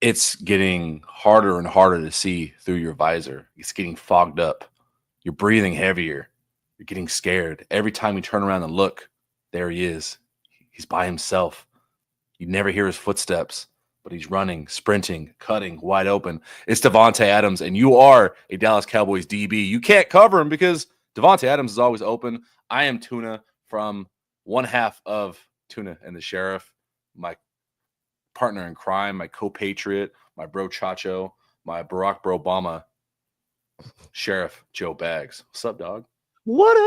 it's getting harder and harder to see through your visor. It's getting fogged up. You're breathing heavier. You're getting scared. Every time you turn around and look, there he is. He's by himself. You never hear his footsteps, but he's running, sprinting, cutting, wide open. It's Devontae Adams, and you are a Dallas Cowboys DB. You can't cover him because Devontae Adams is always open. I am Tuna from one half of Tuna and the Sheriff, my partner in crime, my co-patriot, my bro Chacho, my Barack Obama, Sheriff Joe Baggs. What's up, dog? What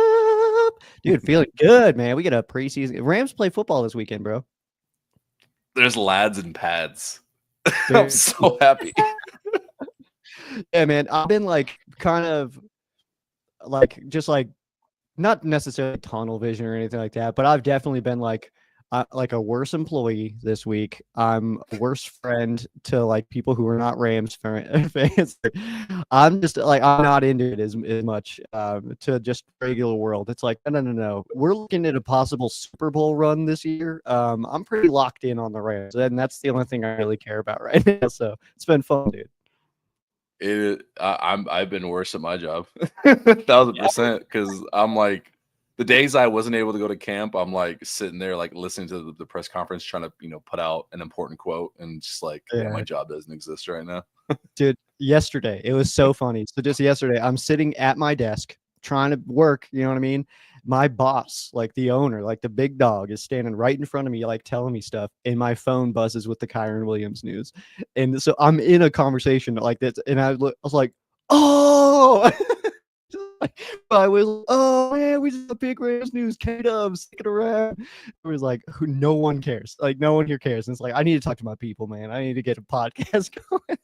up? Dude, feeling good, man. We get a preseason. Rams play football this weekend, bro. There's lads and pads. Dude. I'm so happy. Yeah, man. I've been like kind of like just like not necessarily tunnel vision or anything like that, but I've definitely been like a worse employee this week. I'm a worse friend to like people who are not Rams fans. I'm just like I'm not into it as much to just regular world. It's like no. We're looking at a possible Super Bowl run this year. I'm pretty locked in on the Rams, and that's the only thing I really care about right now. So it's been fun, dude. I've been worse at my job, 1,000%. Because I'm like, the days I wasn't able to go to camp, I'm like sitting there like listening to the press conference, trying to put out an important quote, and just like, yeah, my job doesn't exist right now. Dude, yesterday it was so funny. So just yesterday, I'm sitting at my desk trying to work. You know what I mean? My boss, like the owner, like the big dog, is standing right in front of me, like telling me stuff, and my phone buzzes with the Kyron Williams news. And so I'm in a conversation like this, and I was like, "Oh." I was, oh man, we just got big Rams news. K-Dub sticking around. It was like, no one cares. Like, no one here cares. And it's like, I need to talk to my people, man. I need to get a podcast going.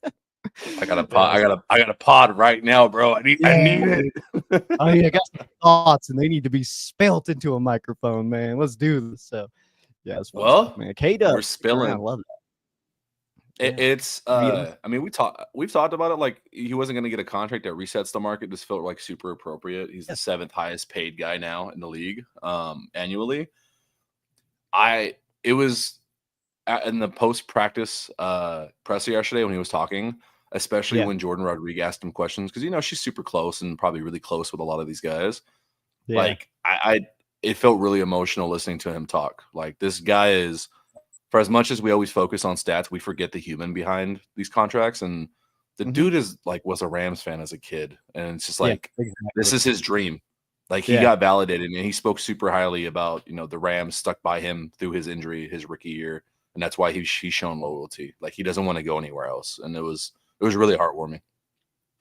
I got a pod. I got a pod right now, bro. I need it. I got some thoughts, and they need to be spelt into a microphone, man. Let's do this. So, yeah, it's fun stuff, man. K-Dub, we're spilling. I love that. It's I mean, we've talked about it. Like, he wasn't going to get a contract that resets the market. This felt like super appropriate. He's the 7th highest paid guy now in the league annually. It was in the post practice presser yesterday when he was talking, especially when Jordan Rodriguez asked him questions, because she's super close and probably really close with a lot of these guys. Like, it felt really emotional listening to him talk. Like, this guy is, for as much as we always focus on stats, we forget the human behind these contracts. And the dude was a Rams fan as a kid. And it's just like, this is his dream. Like, he got validated, and he spoke super highly about, the Rams stuck by him through his injury, his rookie year. And that's why he's shown loyalty. Like, he doesn't want to go anywhere else. And it was really heartwarming.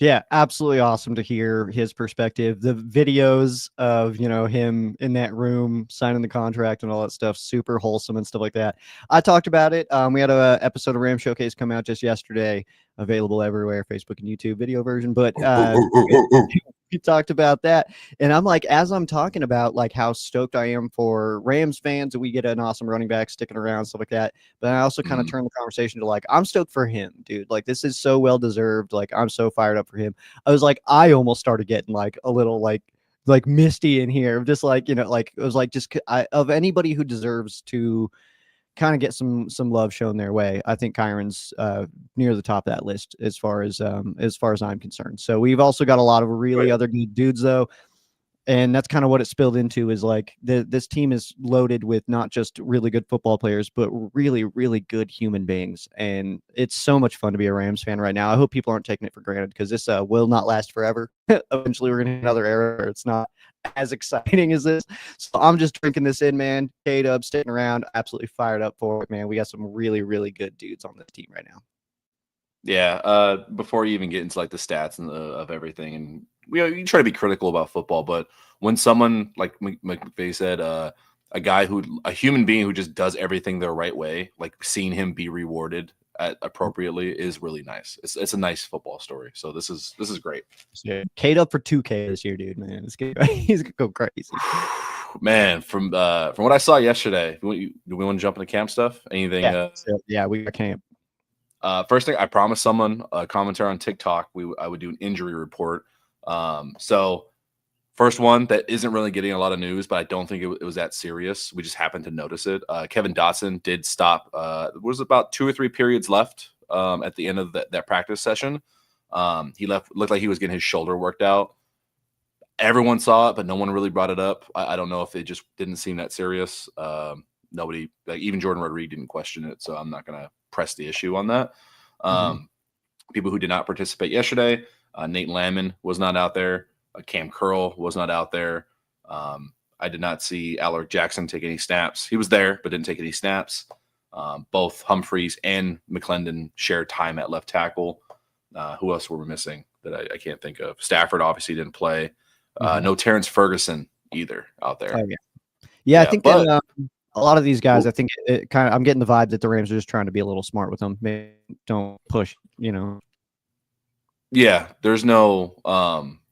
Yeah, absolutely awesome to hear his perspective. The videos of, him in that room signing the contract and all that stuff, super wholesome and stuff like that. I talked about it. We had an episode of Ram Showcase come out just yesterday, available everywhere, Facebook and YouTube video version. But we talked about that. And I'm like, as I'm talking about like how stoked I am for Rams fans that we get an awesome running back sticking around, stuff like that. But I also kind of turn the conversation to like, I'm stoked for him, dude. Like, this is so well deserved. Like, I'm so fired up for him. I was like, I almost started getting like a little like misty in here, just like, like it was like just of anybody who deserves to kind of get some love shown their way. I think Kyron's near the top of that list as far as I'm concerned. So we've also got a lot of really other good dudes though. And that's kind of what it spilled into, is like this team is loaded with not just really good football players, but really, really good human beings. And it's so much fun to be a Rams fan right now. I hope people aren't taking it for granted, because this will not last forever. Eventually we're going to hit another era where it's not as exciting as this. So I'm just drinking this in, man. K-Dub sticking around, absolutely fired up for it, man. We got some really, really good dudes on this team right now. Yeah. Before you even get into like the stats and of everything, and you try to be critical about football, but when someone like McVay said, a human being who just does everything the right way, like seeing him be rewarded appropriately is really nice. It's a nice football story. So this is great. Yeah. K-Dub for 2K this year, dude, man. He's gonna go crazy. Man, from what I saw yesterday, do we want to jump into camp stuff? Anything? Yeah, we got camp. First thing, I promised someone a commentary on TikTok. I would do an injury report. So first one that isn't really getting a lot of news, but I don't think it was that serious. We just happened to notice it. Kevin Dotson did stop. There was about 2 or 3 periods left at the end of that practice session. He looked like he was getting his shoulder worked out. Everyone saw it, but no one really brought it up. I don't know if it just didn't seem that serious. Nobody, like even Jordan Rodriguez, didn't question it, so I'm not going to press the issue on that. People who did not participate yesterday, Nate Landman was not out there. Cam Curl was not out there. I did not see Alaric Jackson take any snaps. He was there, but didn't take any snaps. Both Humphreys and McClendon shared time at left tackle. Who else were we missing that I can't think of? Stafford obviously didn't play. No Terrence Ferguson either out there. Oh, yeah, I think that a lot of these guys, I think I'm getting the vibe that the Rams are just trying to be a little smart with them. Maybe don't push, Yeah, there was no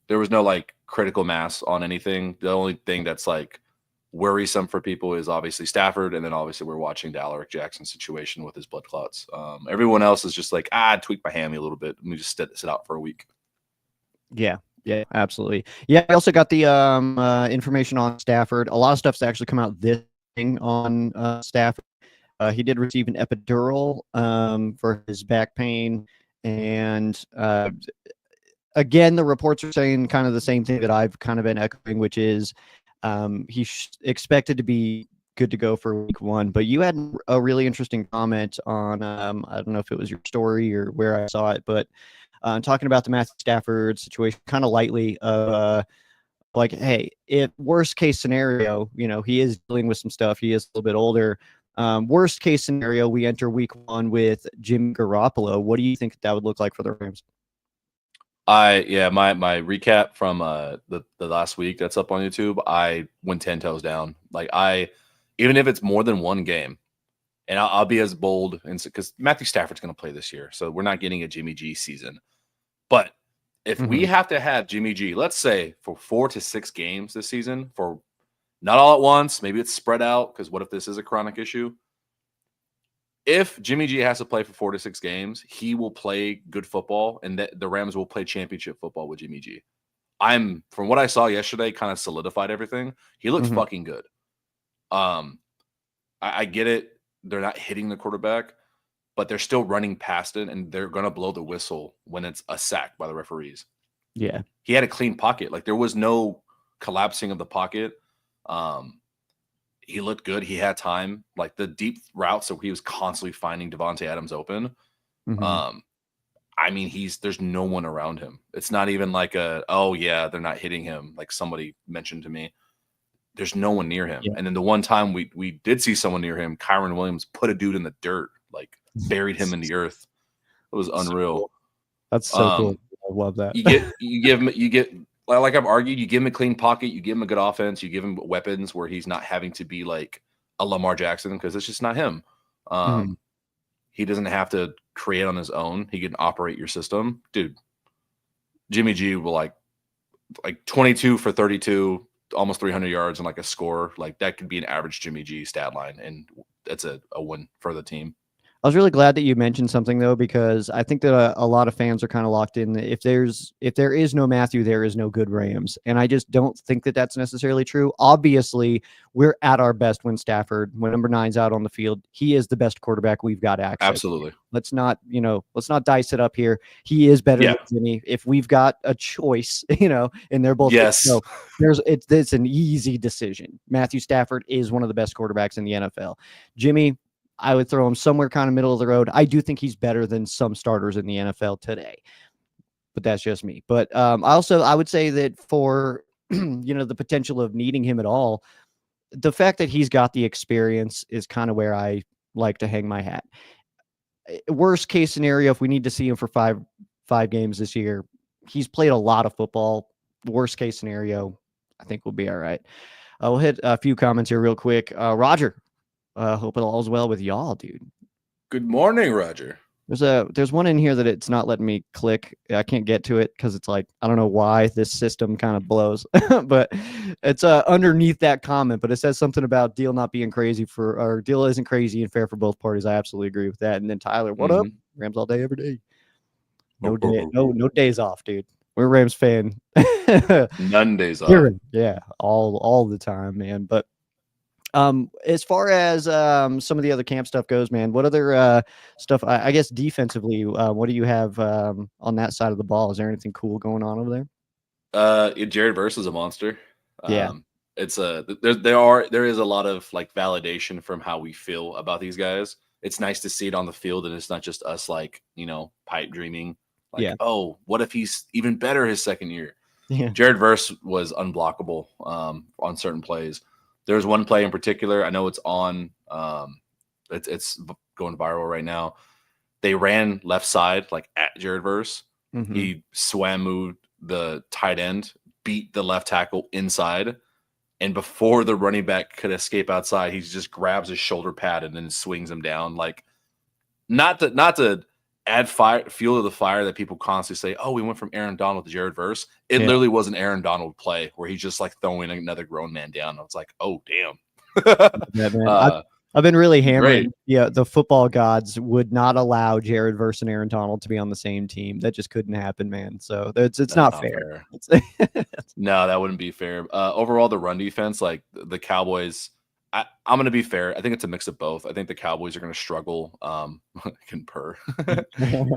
like critical mass on anything. The only thing that's like worrisome for people is obviously Stafford, and then obviously we're watching the Alaric Jackson situation with his blood clots. Everyone else is just like, I tweaked my hammy a little bit. Let me just sit out for a week. Yeah, absolutely. Yeah, I also got the information on Stafford. A lot of stuff's actually come out this thing on Stafford. He did receive an epidural for his back pain, and again, the reports are saying kind of the same thing that I've kind of been echoing, which is he's expected to be good to go for week 1. But you had a really interesting comment on I don't know if it was your story or where I saw it, but talking about the Matthew Stafford situation kind of lightly, like, hey, if worst case scenario, he is dealing with some stuff. He is a little bit older. Worst case scenario, we enter week 1 with Jimmy Garoppolo. What do you think that would look like for the Rams? My recap from the last week that's up on YouTube, I went 10 toes down. Like even if it's more than one game, and I'll be as bold, and because Matthew Stafford's going to play this year, so we're not getting a Jimmy G season. But if we have to have Jimmy G, let's say for 4 to 6 games this season, for not all at once, maybe it's spread out, because what if this is a chronic issue? If Jimmy G has to play for 4 to 6 games, he will play good football, and the Rams will play championship football with Jimmy G. From what I saw yesterday, kind of solidified everything. He looked fucking good. I get it. They're not hitting the quarterback, but they're still running past it, and they're going to blow the whistle when it's a sack by the referees. Yeah. He had a clean pocket. Like, there was no collapsing of the pocket. He looked good. He had time. Like, the deep routes, so he was constantly finding Devontae Adams open. I mean, there's no one around him. It's not even like they're not hitting him, like somebody mentioned to me. There's no one near him. Yeah. And then the one time we did see someone near him, Kyron Williams put a dude in the dirt, like buried him in the earth. It was unreal. That's so cool. I love that. You get like I've argued, you give him a clean pocket, you give him a good offense, you give him weapons where he's not having to be like a Lamar Jackson, because it's just not him. He doesn't have to create on his own. He can operate your system. Dude, Jimmy G will like 22 for 32, almost 300 yards and like a score. Like, that could be an average Jimmy G stat line, and that's a win for the team. I was really glad that you mentioned something, though, because I think that a lot of fans are kind of locked in. If there is no Matthew, there is no good Rams. And I just don't think that that's necessarily true. Obviously, we're at our best when number 9's out on the field. He is the best quarterback we've got access. Absolutely. Let's not dice it up here. He is better than Jimmy. If we've got a choice, and they're both, it's an easy decision. Matthew Stafford is one of the best quarterbacks in the NFL. Jimmy, I would throw him somewhere kind of middle of the road. I do think he's better than some starters in the NFL today, but that's just me. But I would say that for the potential of needing him at all, the fact that he's got the experience is kind of where I like to hang my hat. Worst case scenario, if we need to see him for five games this year, he's played a lot of football. Worst case scenario, I think we'll be all right. We'll hit a few comments here real quick. Roger, hope it all's well with y'all, dude. Good morning, Roger. There's one in here that it's not letting me click. I can't get to it because it's like, I don't know why this system kind of blows, but it's underneath that comment, but it says something about deal not being crazy or deal isn't crazy and fair for both parties. I absolutely agree with that. And then Tyler, what up? Rams all day, every day. No days off, dude. We're a Rams fan. None days off. Yeah, all the time, man. But As far as some of the other camp stuff goes, man, what other stuff? I guess defensively, what do you have on that side of the ball? Is there anything cool going on over there? Jared Verse is a monster. Yeah, It's a there is a lot of like validation from how we feel about these guys. It's nice to see it on the field, and it's not just us like pipe dreaming. Like, yeah, oh, what if he's even better his second year? yeah, Jared Verse was unblockable on certain plays. There's one play in particular. I know it's on. It's going viral right now. They ran left side like at Jared Verse. hmm, He swam moved the tight end, beat the left tackle inside, and before the running back could escape outside, he just grabs his shoulder pad and then swings him down. Like not to add fuel to the fire that people constantly say, "Oh, we went from Aaron Donald to Jared Verse." It yeah. literally was an Aaron Donald play where he's just like throwing another grown man down. I was like, "Oh, damn." Yeah, man. I've, uh, I've been really Great. hammering. Yeah, the football gods would not allow Jared Verse and Aaron Donald to be on the same team. That just couldn't happen, man. So it's That's not not fair. fair. It's, No, that wouldn't be fair. Overall, the run defense, like the Cowboys, I'm going to be fair. I think it's a mix of both. I think the Cowboys are going to struggle. Can purr.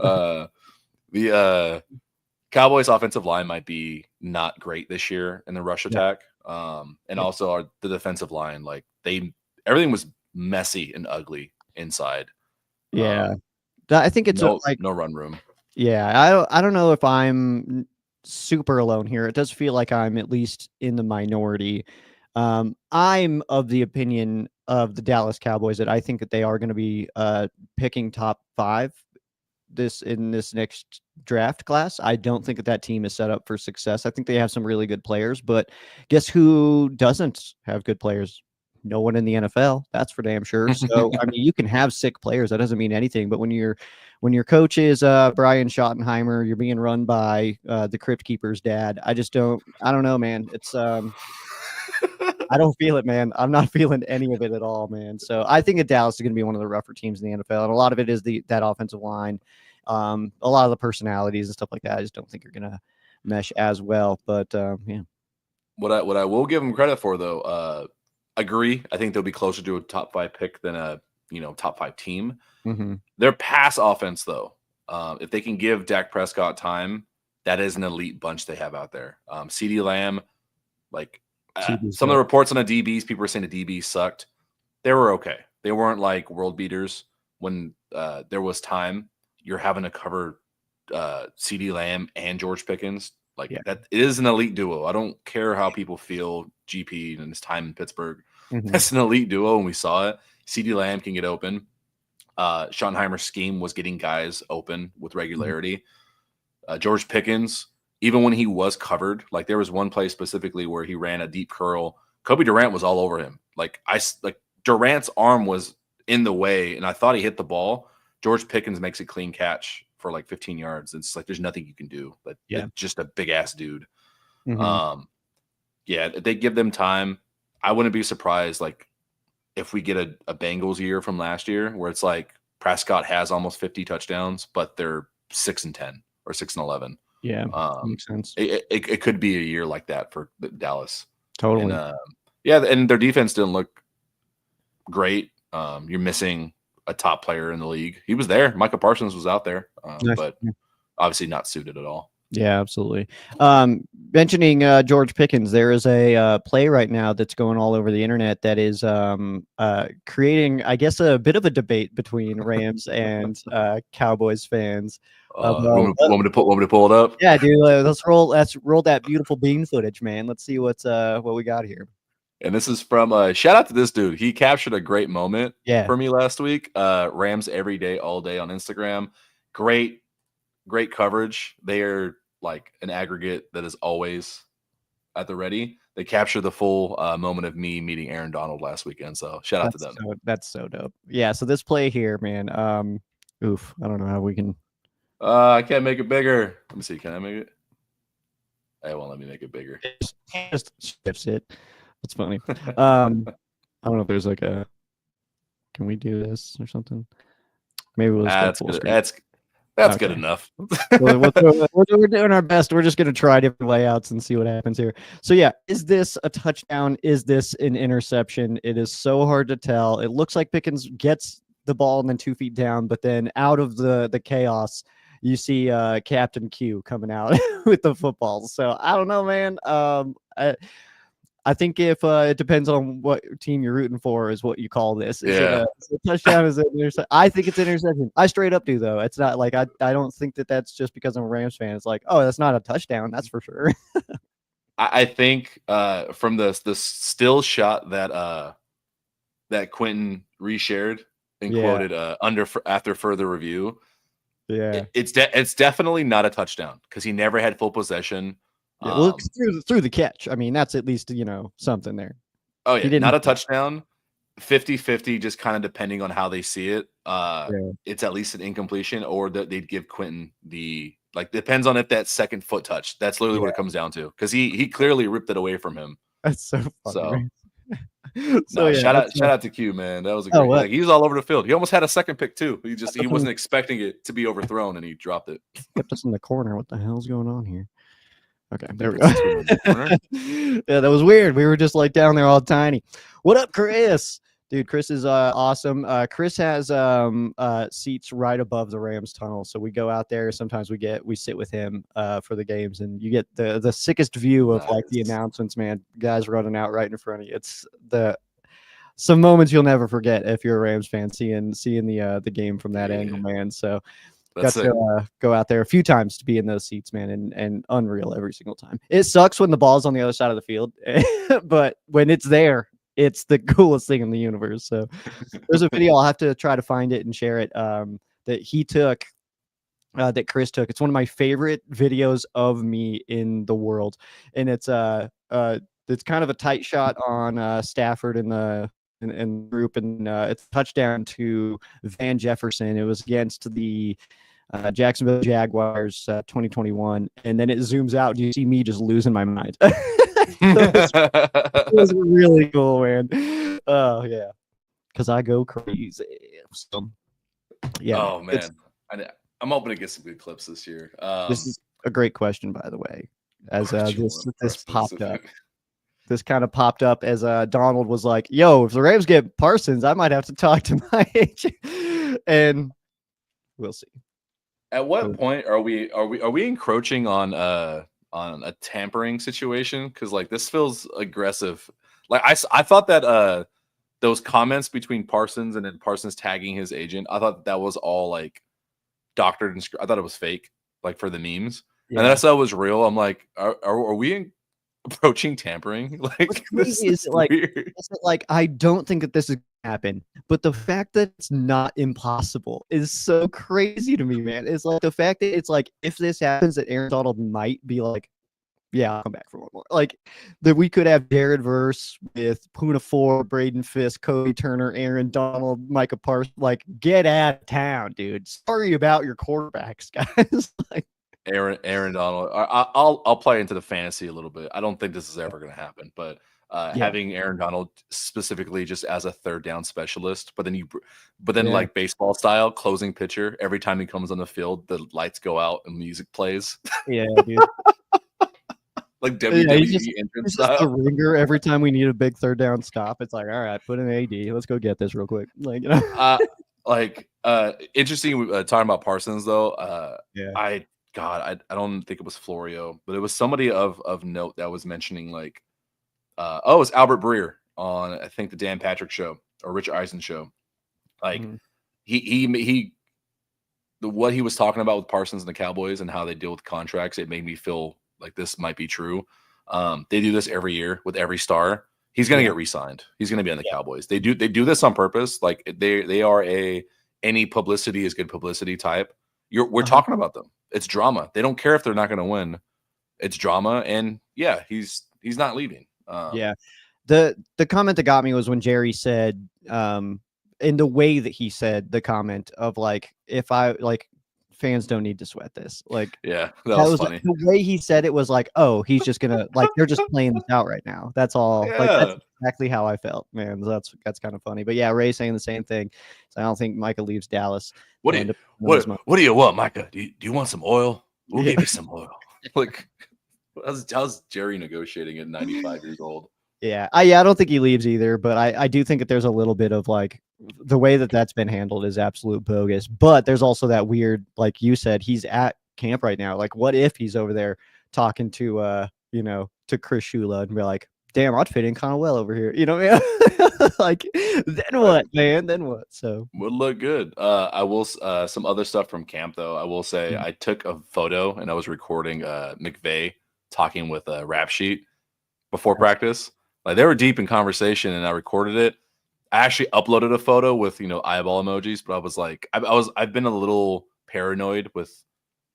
uh, the Cowboys' offensive line might be not great this year in the rush yeah, attack, and yeah, also the defensive line. Like everything was messy and ugly inside. yeah. Um, I think it's a, no, like no run room. yeah, I don't know if I'm super alone here. It does feel like I'm at least in the minority. I'm of the opinion of the Dallas Cowboys that I think that they are going to be picking top 5 in this next draft class. I don't think that that team is set up for success. I think they have some really good players, but guess who doesn't have good players? No one in the NFL. That's for damn sure. So I mean, you can have sick players. That doesn't mean anything. But when your coach is Brian Schottenheimer, you're being run by the Crypt Keeper's dad. I don't know, man. It's I don't feel it, man. I'm not feeling any of it at all, man. So I think that Dallas is going to be one of the rougher teams in the NFL, and a lot of it is that offensive line. A lot of the personalities and stuff like that. I just don't think are going to mesh as well. But yeah, What I will give them credit for though, agree. I think they'll be closer to a top 5 pick than a top 5 team. hmm, Their pass offense though, if they can give Dak Prescott time, that is an elite bunch they have out there. CD Lamb, like CB's some of the dope. reports on the DBs, people were saying the DBs sucked. They were okay. They weren't like world beaters when there was time. You're having to cover CD Lamb and George Pickens. Like Yeah. that, it is an elite duo. I don't care how people feel GP and his time in Pittsburgh. Hmm. That's an elite duo, and we saw it. CD Lamb can get open. Schottenheimer's scheme was getting guys open with regularity. George Pickens, even when he was covered, like there was one play specifically where he ran a deep curl. Kobe Durant was all over him. Like Durant's arm was in the way, and I thought he hit the ball. George Pickens makes a clean catch for like 15 yards. It's like there's nothing you can do. But Yeah. just a big ass dude. Hmm. Yeah, if they give them time, I wouldn't be surprised. Like if we get a Bengals year from last year where it's like Prescott has almost 50 touchdowns, but they're 6-10 or 6-11. Yeah. Um, Makes sense. it could be a year like that for Dallas. And Totally. yeah, and their defense didn't look great. You're missing a top player in the league. He was there. Micah Parsons was out there, Nice. but obviously not suited at all. Yeah, absolutely. Mentioning George Pickens, there is a play right now that's going all over the internet that is creating, I guess, a bit of a debate between Rams and Cowboys fans. Want me to pull it up? Yeah, dude, let's roll that beautiful bean footage, man. Let's see what we got here. And this is from shout out to this dude. He captured a great moment Yeah, for me last week. Rams every day, all day on Instagram. Great coverage. They are like an aggregate that is always at the ready. They captured the full moment of me meeting Aaron Donald last weekend. So shout out to them. that's so dope. Yeah, so this play here, man. Oof, I don't know how we can. I can't make it bigger. Let me see. Can I make it? It won't let me make it bigger. Just shifts it. That's funny. I don't know if there's like a. Can we do this or something? Maybe we'll just go full screen. That's good enough. We're doing our best. We're just going to try different layouts and see what happens here. So, yeah, is this a touchdown? Is this an interception? It is so hard to tell. It looks like Pickens gets the ball and then 2 feet down, but then out of the chaos, you see Captain Q coming out with the football. So, I don't know, man. I think if it depends on what team you're rooting for, is what you call this. Is it a touchdown? Is it interception? I think it's interception. I straight up do though. It's not like I don't think that's just because I'm a Rams fan. It's like, oh, that's not a touchdown. That's for sure. I think from the still shot that that Quentin reshared and quoted after further review. Yeah, it's definitely not a touchdown because he never had full possession. Yeah, well, through the catch. I mean, that's at least, something there. Oh, yeah, not a touchdown. 50-50, just kind of depending on how they see it. It's at least an incompletion, or that they'd give Quentin depends on if that second foot touch. That's literally what it comes down to, because he clearly ripped it away from him. That's so funny. Shout out to Q, man. That was a great. He was all over the field. He almost had a second pick too. He wasn't expecting it to be overthrown, and he dropped it. Kept us in the corner. What the hell's going on here? Okay, there we go. Yeah, that was weird. We were just like down there all tiny. What up, Chris? Dude, Chris is awesome. Chris has seats right above the Rams tunnel, so we go out there. Sometimes we sit with him for the games, and you get the sickest view of like the announcements, man. Guys running out right in front of you. It's some moments you'll never forget if you're a Rams fan, seeing the game from that angle, man. So got to go out there a few times to be in those seats, man, and unreal every single time. It sucks when the ball's on the other side of the field, but when it's there, it's the coolest thing in the universe. So there's a video, I'll have to try to find it and share it, that he took, that Chris took. It's one of my favorite videos of me in the world, and it's kind of a tight shot on Stafford in the group, and it's a touchdown to Van Jefferson. It was against the Jacksonville Jaguars 2021, and then it zooms out and you see me just losing my mind. It was really cool, man. Oh yeah, because I go crazy. So, yeah. Oh man, I'm hoping to get some good clips this year. This is a great question, by the way. As this popped up. This kind of popped up as Donald was like, yo, if the Rams get Parsons, I might have to talk to my agent. And we'll see. At what point are we encroaching on a tampering situation? Because like this feels aggressive. Like I thought that those comments between Parsons and then Parsons tagging his agent, I thought that was all like doctored and I thought it was fake, like for the memes. Yeah. And then I saw it was real. I'm like, are we approaching tampering? Like this is like weird. Like I don't think that this is gonna happen, but the fact that it's not impossible is so crazy to me, man. It's like the fact that it's like if this happens, that Aaron Donald might be like, yeah, I'll come back for one more. Like that we could have Jared Verse with Puna 4, Braden Fisk, Cody Turner, Aaron Donald, Micah Parsons. Like, get out of town, dude. Sorry about your quarterbacks, guys. Like, Aaron Donald. I'll play into the fantasy a little bit. I don't think this is ever going to happen, but having Aaron Donald specifically just as a third down specialist, but then like baseball style closing pitcher, every time he comes on the field, the lights go out and music plays. Yeah, dude. Like WWE entrance style. The ringer every time we need a big third down stop. It's like, all right, put an AD. Let's go get this real quick. Like, interesting. Talking about Parsons though. I don't think it was Florio, but it was somebody of note that was mentioning like, it was Albert Breer on I think the Dan Patrick show or Rich Eisen show. Like what he was talking about with Parsons and the Cowboys and how they deal with contracts, it made me feel like this might be true. They do this every year with every star. He's going to get re-signed. He's going to be on the Cowboys. They do this on purpose. Like they are any publicity is good publicity type. We're talking about them. It's drama. They don't care if they're not going to win. It's drama, and yeah, he's not leaving. The comment that got me was when Jerry said, in the way that he said the comment of like, if I like fans don't need to sweat this. Like, Yeah, that was funny. the way he said it was like, oh, he's just gonna like they're just playing this out right now. That's all. Like that's Yeah. exactly how I felt, man. That's kind of funny. But yeah, Ray saying the same thing. So I don't think Micah leaves Dallas. What do you want, Micah? Do you want some oil? We'll give you some oil. Like, how's Jerry negotiating at 95 years old? Yeah, I don't think he leaves either, but I do think that there's a little bit of like the way that that's been handled is absolute bogus. But there's also that weird, like you said, he's at camp right now. Like, what if he's over there talking to to Chris Shula and be like, damn, I'd fit in kind of well over here. You know, like then what, man? Then what? So would look good. I will some other stuff from camp though. I will say I took a photo and I was recording McVay talking with Rap Sheet before practice. Like they were deep in conversation and I recorded it. I actually uploaded a photo with, eyeball emojis, but I was like, I've been a little paranoid with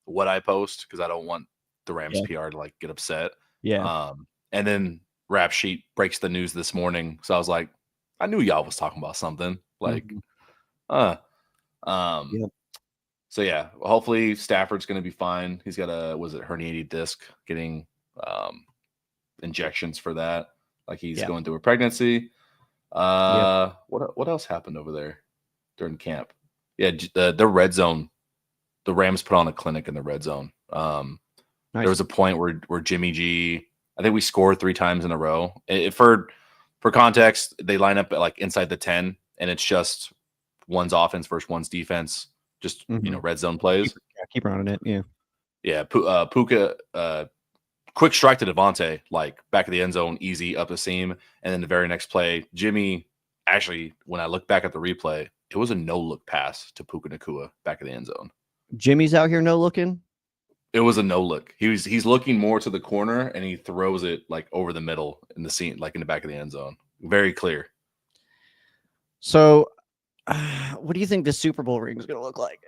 what I post because I don't want the Rams PR to like get upset. Yeah. And then Rap Sheet breaks the news this morning. So I was like, I knew y'all was talking about something. Like, So yeah, hopefully Stafford's gonna be fine. He's got a herniated disc, getting injections for that. Like he's going through a pregnancy. What else happened over there during camp? Yeah, the red zone. The Rams put on a clinic in the red zone. Nice. There was a point where Jimmy G, I think we scored 3 times in a row. For context, they line up at like inside the 10, and it's just one's offense versus one's defense. Just red zone plays. Keep running it. Yeah. Puka. Quick strike to Devontae, like back of the end zone, easy up the seam. And then the very next play, Jimmy, actually, when I look back at the replay, it was a no-look pass to Puka Nacua back of the end zone. Jimmy's out here no-looking? It was a no-look. He's looking more to the corner, and he throws it like over the middle in the seam, like in the back of the end zone. Very clear. So, what do you think the Super Bowl ring is going to look like?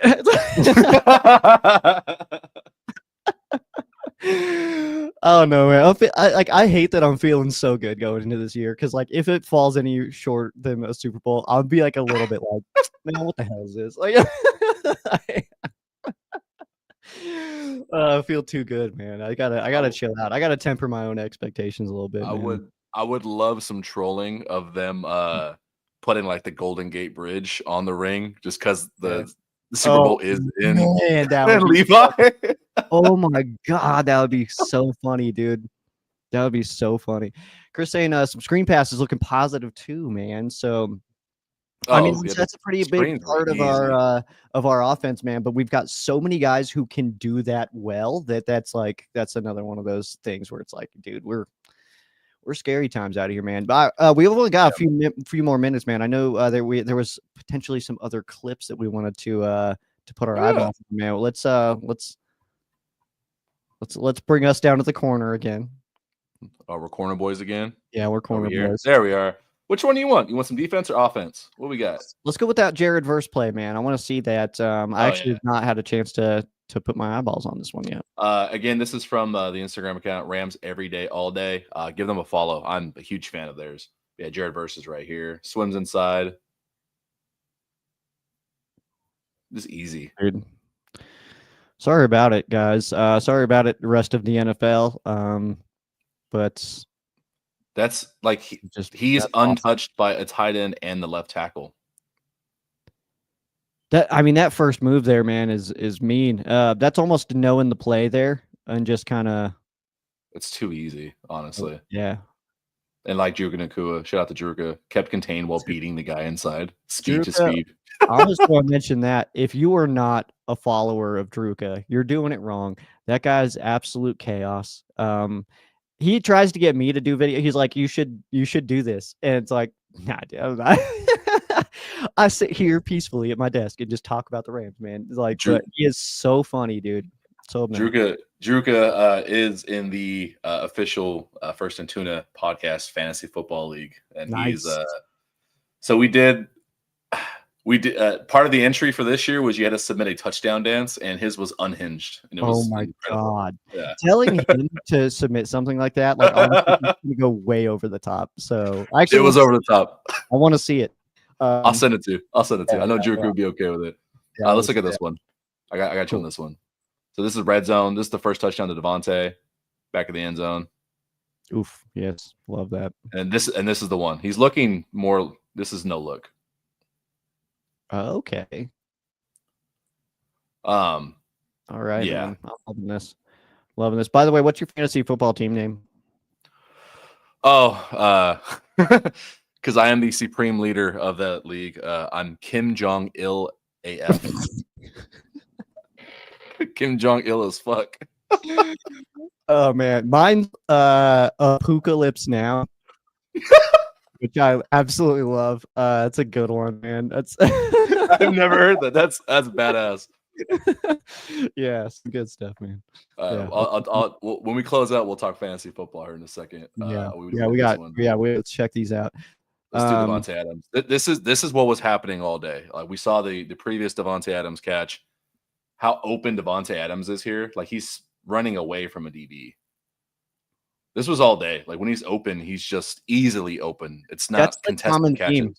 Oh no, man! I hate that I'm feeling so good going into this year because like if it falls any short than a Super Bowl, I'll be like a little bit like, man, what the hell is this? Like, I feel too good, man. I gotta chill out. I gotta temper my own expectations a little bit. I would love some trolling of them putting like the Golden Gate Bridge on the ring just because the Super Bowl is in Levi. Oh my God, that would be so funny, dude. That would be so funny. Chris saying some screen passes looking positive too, man. So I mean, that's a pretty big part of our offense, man. But we've got so many guys who can do that well that's another one of those things where it's like, dude, we're scary times out of here, man. But we've only got a few more minutes, man. I know there was potentially some other clips that we wanted to put our eyeballs on, man. Let's bring us down to the corner again. Oh, we're corner boys again? Yeah, we're corner boys. There we are. Which one do you want? You want some defense or offense? What we got? Let's go with that Jared Verse play, man. I want to see that. I actually have not had a chance to put my eyeballs on this one yet. Again, this is from the Instagram account, Rams Every Day, All Day. Give them a follow. I'm a huge fan of theirs. Yeah, Jared Verse is right here. Swims inside. Just easy. Dude. Sorry about it, guys. Sorry about it, the rest of the NFL. But that's like he's untouched by a tight end and the left tackle. That first move there, man, is mean. That's almost knowing the play there and just kind of. It's too easy, honestly. Yeah. And like Juka Nacua, shout out to Juka, kept contained while beating the guy inside. Speed to speed. I just want to mention that if you are not a follower of Druka, you're doing it wrong. That guy's absolute chaos. He tries to get me to do video. He's like, you should do this. And it's like, nah, dude, I sit here peacefully at my desk and just talk about the Rams, man. It's like, but he is so funny, dude. So Druka is in the official First and Tuna podcast fantasy football league, and nice. He's so we did part of the entry for this year was you had to submit a touchdown dance, and his was unhinged. And it was God! Yeah. Telling him to submit something like that, like I'm going to go way over the top. So actually, it was over the top. I want to see it. I'll send it to you. I know Drew would be okay with it. Yeah, let's look at this one. I got you on this one. So this is red zone. This is the first touchdown to Devontae, back of the end zone. Oof. Yes, love that. And this is the one. He's looking more. This is no look. Okay. All right, yeah. man. I'm loving this. Loving this. By the way, what's your fantasy football team name? Oh, because I am the supreme leader of that league. I'm Kim Jong-il AF. Kim Jong-il as fuck. Oh man, mine's Apocalypse Now, which I absolutely love. That's a good one, man. That's I've never heard that. That's badass. Yeah, some good stuff, man. Yeah. When we close out, we'll talk fantasy football here in a second. Let's check these out. Let's do Devontae Adams. This is what was happening all day. Like we saw the previous Devontae Adams catch. How open Devontae Adams is here. Like he's running away from a DB. This was all day. Like when he's open, he's just easily open. It's not contested catches. Theme.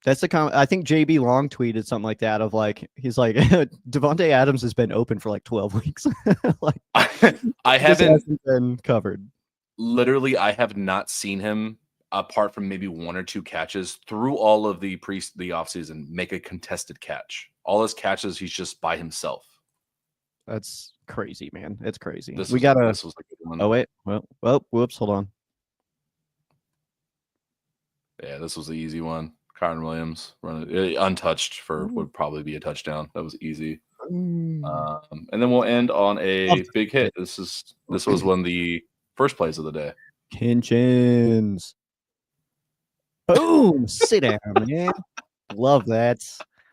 That's the common. I think JB Long tweeted something like that. Of like, he's like, Devontae Adams has been open for like 12 weeks. Like, I hasn't been covered. Literally, I have not seen him apart from maybe one or two catches through all of the offseason make a contested catch. All his catches, he's just by himself. That's crazy, man. It's crazy. This was a good one. Oh wait, well, whoops, hold on. Yeah, this was the easy one. Kyron Williams running untouched for would probably be a touchdown. That was easy. And then we'll end on a big hit. This was one of the first plays of the day. Kinchins. Boom! Sit down, man. Love that.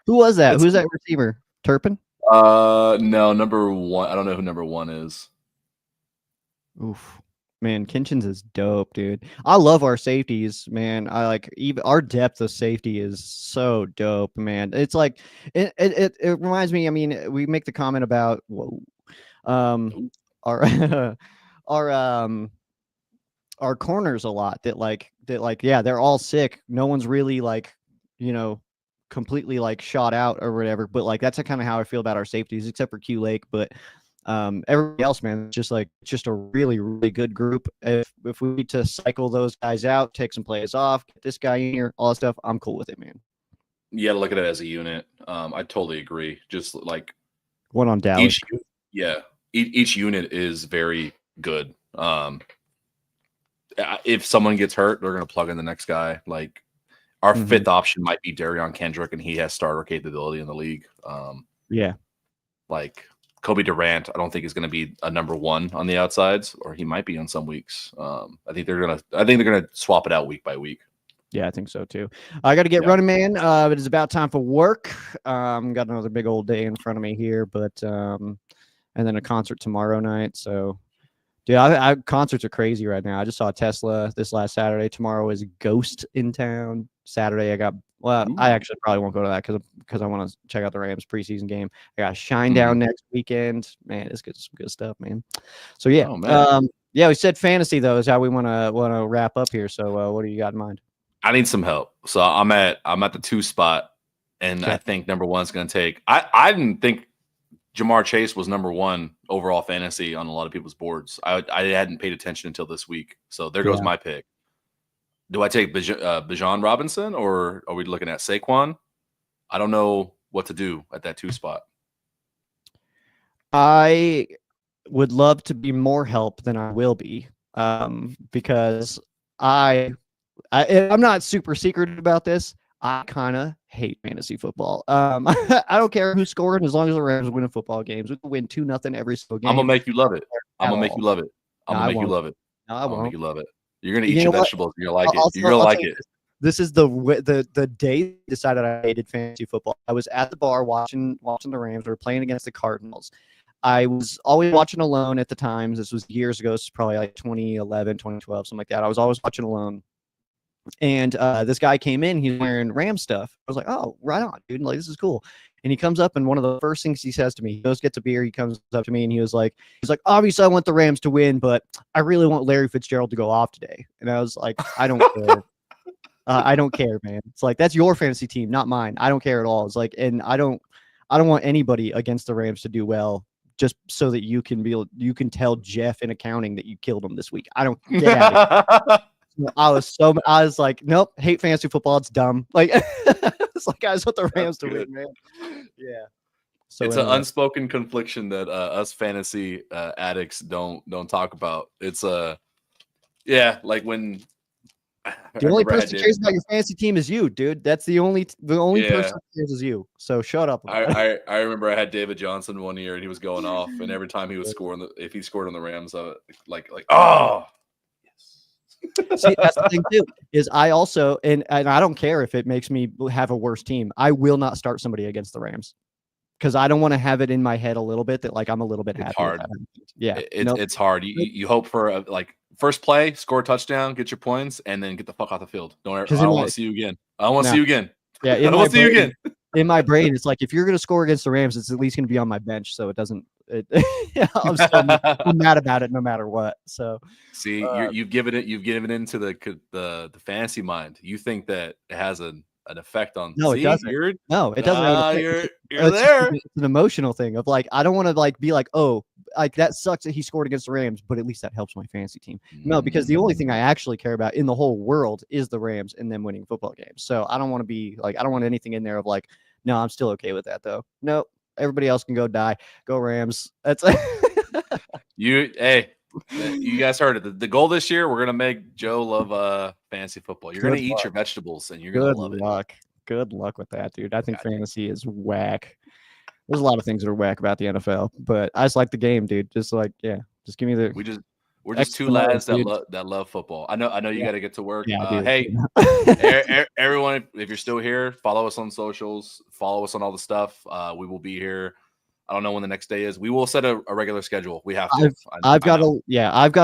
Who was that? Who's that receiver? Turpin? No, number one. I don't know who number one is. Oof. Man, Kinchins is dope, dude. I love our safeties, man. I like even our depth of safety is so dope, man. It's like it reminds me. I mean, we make the comment about our our corners a lot that yeah, they're all sick. No one's really like, completely like shot out or whatever. But like that's kind of how I feel about our safeties, except for Q Lake. But everybody else, man, just a really, really good group. If we need to cycle those guys out, take some plays off, get this guy in here, all that stuff, I'm cool with it, man. You got to look at it as a unit. I totally agree. Just like one on Dallas. Each unit is very good. If someone gets hurt, they're going to plug in the next guy. Like our fifth option might be Darion Kendrick, and he has starter capability in the league. Like Kobe Durant, I don't think is going to be a number one on the outsides, or he might be on some weeks. I think they're gonna swap it out week by week. Yeah, I think so too. I got to get running, man. It is about time for work. Got another big old day in front of me here, but and then a concert tomorrow night. So, dude, concerts are crazy right now. I just saw Tesla this last Saturday. Tomorrow is Ghost in town. Saturday, I actually probably won't go to that because I want to check out the Rams preseason game. I got Shinedown next weekend. Man, it's some good stuff, man. So yeah, we said fantasy though is how we want to wrap up here. So what do you got in mind? I need some help. So I'm at the 2 spot, and I think number one's going to take. I didn't think Jamar Chase was number one overall fantasy on a lot of people's boards. I hadn't paid attention until this week. So there goes my pick. Do I take Bijan Robinson, or are we looking at Saquon? I don't know what to do at that 2 spot. I would love to be more help than I will be, because I'm not super secretive about this. I kind of hate fantasy football. I don't care who's scoring as long as the Rams are winning football games. We can win 2-0 every single game. I'm gonna make you love it. I'm gonna make you love it. I'm gonna make you love it. No, I won't. I'm gonna make you love it. You're gonna eat your vegetables. You're gonna like it. You're gonna like it. This is the day I decided I hated fantasy football. I was at the bar watching the Rams. We were playing against the Cardinals. I was always watching alone at the times. This was years ago. This is probably like 2011, 2012, something like that. I was always watching alone. And this guy came in. He's wearing Ram stuff. I was like, oh, right on, dude. Like, this is cool. And he comes up, and one of the first things he says to me, he goes, gets a beer. He comes up to me, and he's like, obviously, I want the Rams to win, but I really want Larry Fitzgerald to go off today. And I was like, I don't care. I don't care, man. It's like, that's your fantasy team, not mine. I don't care at all. It's like, and I don't I don't want anybody against the Rams to do well just so that you can tell Jeff in accounting that you killed him this week. I don't get out of here. I was like, nope, hate fantasy football. It's dumb. Like, it's like I just want the Rams to win, man. Yeah. So it's an unspoken confliction that us fantasy addicts don't talk about. It's like when the only person who cares about your fantasy team is you, dude. That's the only person who cares is you. So shut up. I remember I had David Johnson one year and he was going off, and every time he was scoring, if he scored on the Rams, like oh. See, that's the thing too, is I also, and I don't care if it makes me have a worse team. I will not start somebody against the Rams because I don't want to have it in my head a little bit that like I'm a little bit happy. Hard. Yeah, it's hard. You hope for like first play, score a touchdown, get your points, and then get the fuck off the field. I don't want to see you again. I don't want to see you again. Yeah, I don't want to see you again. In my brain, it's like if you're going to score against the Rams, it's at least going to be on my bench, so it doesn't. I'm still mad about it no matter what. So see, you've given it into the fantasy mind. You think that it has an effect on? No, it doesn't. No, it doesn't. You're there. It's an emotional thing of like I don't want to like be like, oh, like that sucks that he scored against the Rams, but at least that helps my fantasy team. No, because the only thing I actually care about in the whole world is the Rams and them winning football games. So I don't want to be like, I don't want anything in there of like, no, I'm still okay with that though. No, everybody else can go die. Go Rams. That's you. Hey, you guys heard it. The goal this year, we're gonna make Joe love fantasy football. You're gonna eat your vegetables and you're gonna love it. Good luck with that, dude. I think fantasy is whack. There's a lot of things that are whack about the NFL, but I just like the game, dude. Just like, just give me the. We're just two lads that love football. I know you got to get to work. Yeah, hey, everyone, if you're still here, follow us on socials. Follow us on all the stuff. We will be here. I don't know when the next day is. We will set a regular schedule. We have to. I've got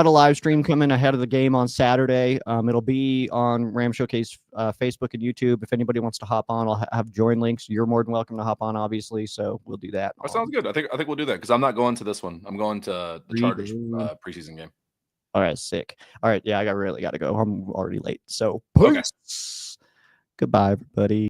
a live stream coming ahead of the game on Saturday. It'll be on Ram Showcase Facebook and YouTube. If anybody wants to hop on, I'll have join links. You're more than welcome to hop on, obviously. So we'll do that. That sounds good. I think we'll do that because I'm not going to this one. I'm going to the Chargers preseason game. All right, sick. All right, yeah, I really got to go. I'm already late. So, okay. Goodbye, everybody.